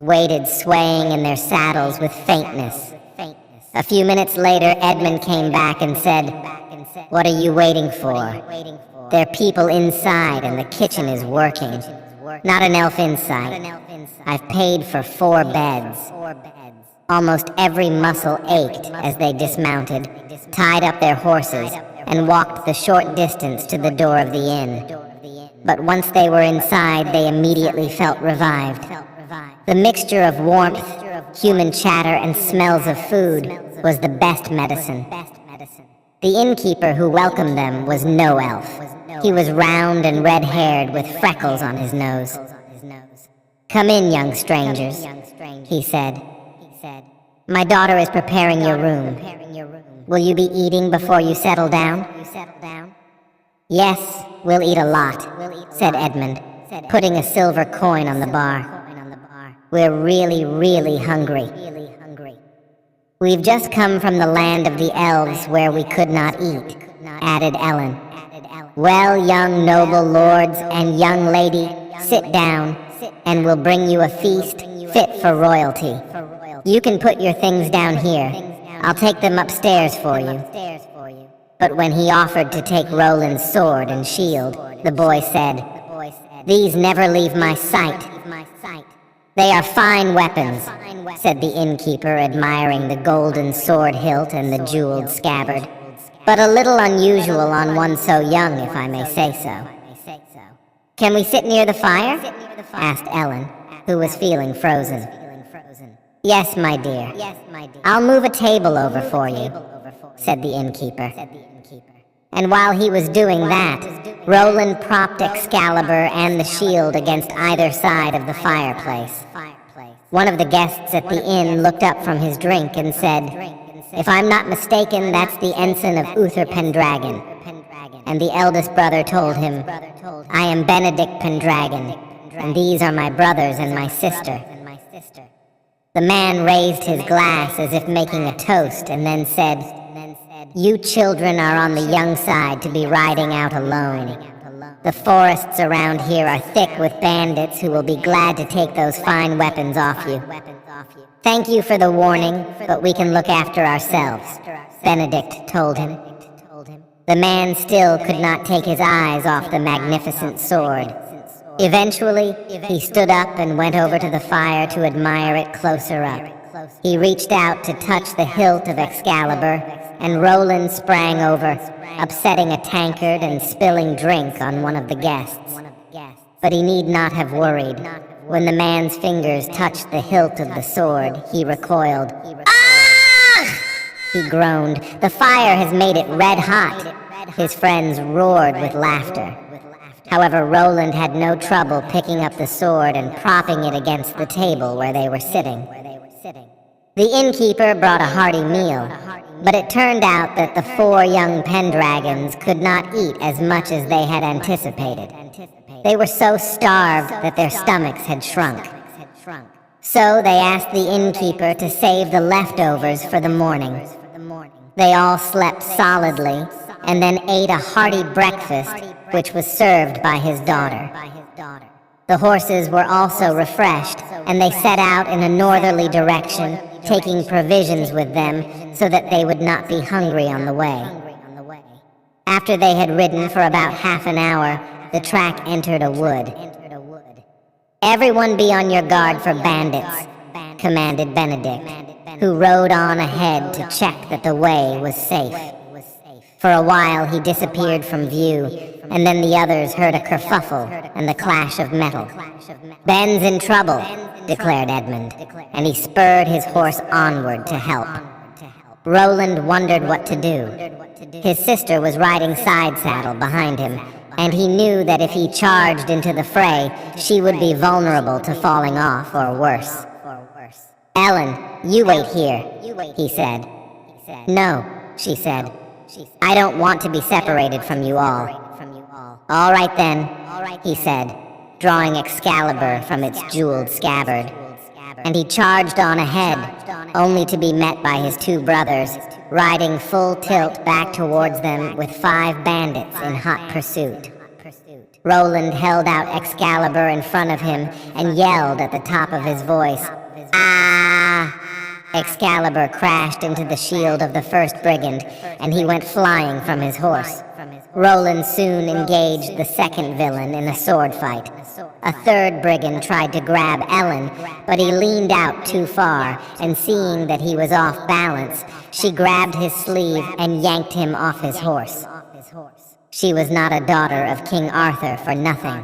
waited swaying in their saddles with faintness. A few minutes later, Edmund came back and said, "What are you waiting for? There are people inside and the kitchen is working. Not an elf in sight. I've paid for 4 beds." Almost every muscle ached as they dismounted, tied up their horses, and walked the short distance to the door of the inn. But once they were inside, they immediately felt revived. The mixture of warmth, human chatter, and smells of food was the best medicine. The innkeeper who welcomed them was no elf. He was round and red-haired with freckles on his nose. "Come in, young strangers," he said. "My daughter is preparing your room. Will you be eating before you settle down?" "Yes, we'll eat a lot," said Edmund, putting a silver coin on the bar. "We're really, really hungry." "We've just come from the land of the elves where we could not eat," added Ellen. "Well, young noble lords and young lady, sit down, and we'll bring you a feast fit for royalty. You can put your things down here. I'll take them upstairs for you." But when he offered to take Roland's sword and shield, the boy said, "These never leave my sight." "They are fine weapons," said the innkeeper, admiring the golden sword hilt and the jeweled scabbard. "But a little unusual on one so young, if I may say so." "Can we sit near the fire?" asked Ellen, who was feeling frozen. "Yes, my dear. I'll move a table over for you," said the innkeeper. And while he was doing that, Roland propped Excalibur and the shield against either side of the fireplace. One of the guests at the inn looked up from his drink and said, "If I'm not mistaken, that's the ensign of Uther Pendragon." And the eldest brother told him, "I am Benedict Pendragon, and these are my brothers and my sister." The man raised his glass as if making a toast and then said, "You children are on the young side to be riding out alone. The forests around here are thick with bandits who will be glad to take those fine weapons off you. Thank you for the warning, but we can look after ourselves," Benedict told him. The man still could not take his eyes off the magnificent sword. Eventually, he stood up and went over to the fire to admire it closer up. He reached out to touch the hilt of Excalibur, and Roland sprang over, upsetting a tankard and spilling drink on one of the guests. But he need not have worried. When the man's fingers touched the hilt of the sword, he recoiled. "Ah!" he groaned. "The fire has made it red hot." His friends roared with laughter. However, Roland had no trouble picking up the sword and propping it against the table where they were sitting. The innkeeper brought a hearty meal, but it turned out that the 4 young Pendragons could not eat as much as they had anticipated. They were so starved that their stomachs had shrunk. So they asked the innkeeper to save the leftovers for the morning. They all slept solidly, and then ate a hearty breakfast, which was served by his daughter. The horses were also refreshed, and they set out in a northerly direction, taking provisions with them so that they would not be hungry on the way. After they had ridden for about half an hour, the track entered a wood. "Everyone be on your guard for bandits," commanded Benedict, who rode on ahead to check that the way was safe. For a while he disappeared from view, and then the others heard a kerfuffle and the clash of metal. "Ben's in trouble," declared Edmund, and he spurred his horse onward to help. Roland wondered what to do. His sister was riding side saddle behind him, and he knew that if he charged into the fray, she would be vulnerable to falling off or worse. "Ellen, you wait here," he said. "No," she said. "I don't want to be separated from you all." "All right then," he said, drawing Excalibur from its jeweled scabbard. And he charged on ahead, only to be met by his 2 brothers, riding full tilt back towards them with 5 bandits in hot pursuit. Roland held out Excalibur in front of him and yelled at the top of his voice, "Ah!" Excalibur crashed into the shield of the first brigand, and he went flying from his horse. Roland soon engaged the second villain in a sword fight. A third brigand tried to grab Ellen, but he leaned out too far, and seeing that he was off balance, she grabbed his sleeve and yanked him off his horse. She was not a daughter of King Arthur for nothing.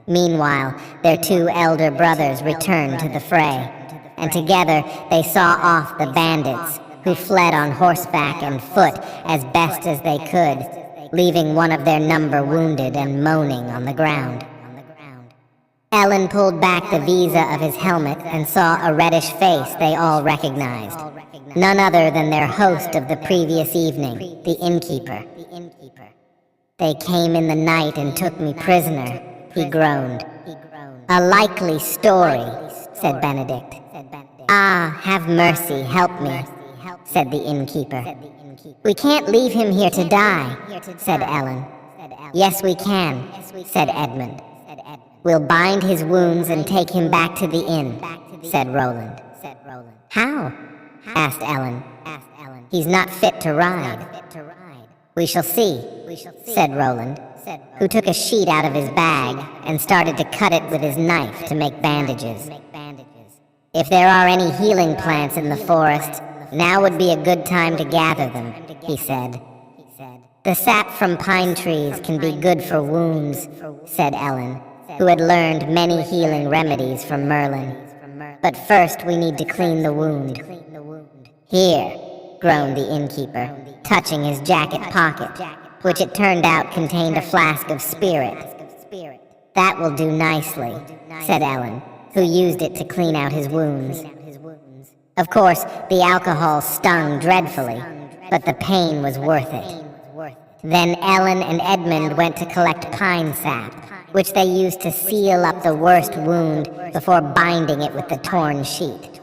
Meanwhile, their two elder brothers returned to the fray, and together they saw off the bandits, who fled on horseback and foot as best as they could, leaving one of their number wounded and moaning on the ground. Ellen pulled back the visa of his helmet and saw a reddish face they all recognized. None other than their host of the previous evening, the innkeeper. "They came in the night and took me prisoner," he groaned. "A likely story," said Benedict. "Ah, have mercy, help me," said the innkeeper. "We can't leave him here to die," said Ellen. "Yes, we can," said Edmund. "We'll bind his wounds and take him back to the inn," said Roland. "How?" asked Ellen. "He's not fit to ride." "We shall see," said Roland, who took a sheet out of his bag and started to cut it with his knife to make bandages. "If there are any healing plants in the forest, now would be a good time to gather them," he said. "The sap from pine trees can be good for wounds," said Ellen, who had learned many healing remedies from Merlin. "But first we need to clean the wound." "Here," groaned the innkeeper, touching his jacket pocket, which it turned out contained a flask of spirit. "That will do nicely," said Ellen, who used it to clean out his wounds. Of course, the alcohol stung dreadfully, but the pain was worth it. Then Ellen and Edmund went to collect pine sap, which they used to seal up the worst wound before binding it with the torn sheet.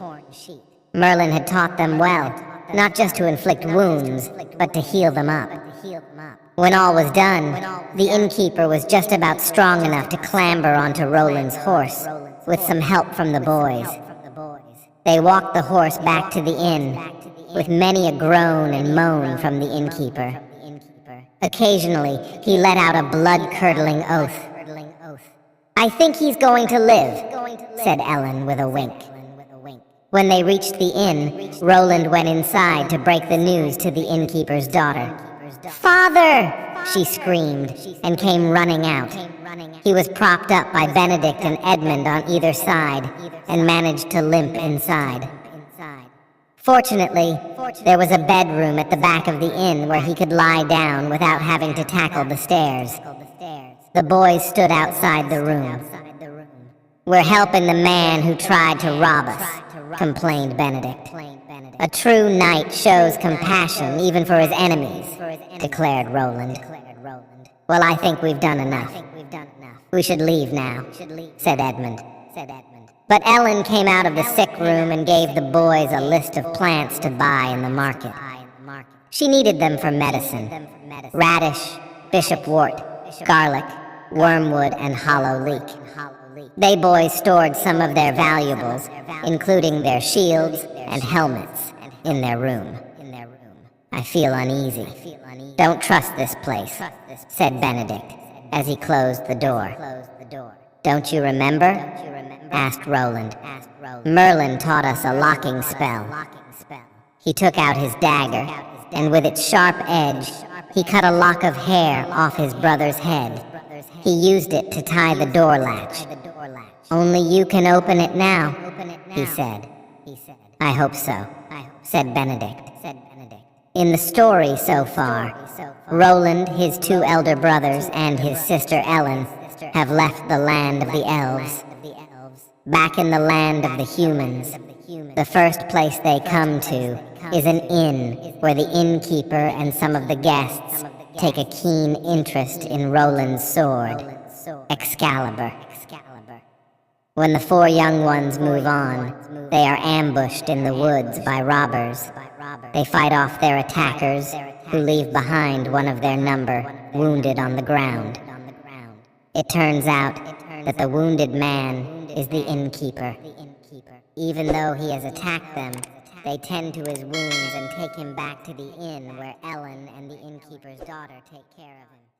Merlin had taught them well, not just to inflict wounds, but to heal them up. When all was done, the innkeeper was just about strong enough to clamber onto Roland's horse, with some help from the boys. They walked the horse back to the inn, with many a groan and moan from the innkeeper. Occasionally, he let out a blood-curdling oath. "I think he's going to live," said Ellen with a wink. When they reached the inn, Roland went inside to break the news to the innkeeper's daughter. "Father!" she screamed, and came running out. He was propped up by Benedict and Edmund on either side, and managed to limp inside. Fortunately, there was a bedroom at the back of the inn where he could lie down without having to tackle the stairs. The boys stood outside the room. "We're helping the man who tried to rob us," complained Benedict. "A true knight shows compassion even for his enemies," declared Roland. "Well, I think we've done enough. We should leave now," said Edmund. But Ellen came out of the sick room and gave the boys a list of plants to buy in the market. She needed them for medicine: radish, bishopwort, garlic, wormwood, and hollow leek. They boys stored some of their valuables, including their shields and helmets, in their room. "I feel uneasy. Don't trust this place," said Benedict, as he closed the door. "Don't you remember?" asked Roland. "Merlin taught us a locking spell." He took out his dagger, and with its sharp edge, he cut a lock of hair off his brother's head. He used it to tie the door latch. "Only you can open it now," he said. "I hope so," said Benedict. In the story so far, Roland, his two elder brothers, and his sister Ellen have left the land of the elves. Back in the land of the humans, the first place they come to is an inn where the innkeeper and some of the guests take a keen interest in Roland's sword, Excalibur. When the four young ones move on, they are ambushed in the woods by robbers. They fight off their attackers, who leave behind one of their number, wounded on the ground. It turns out that the wounded man is the innkeeper. Even though he has attacked them, they tend to his wounds and take him back to the inn where Ellen and the innkeeper's daughter take care of him.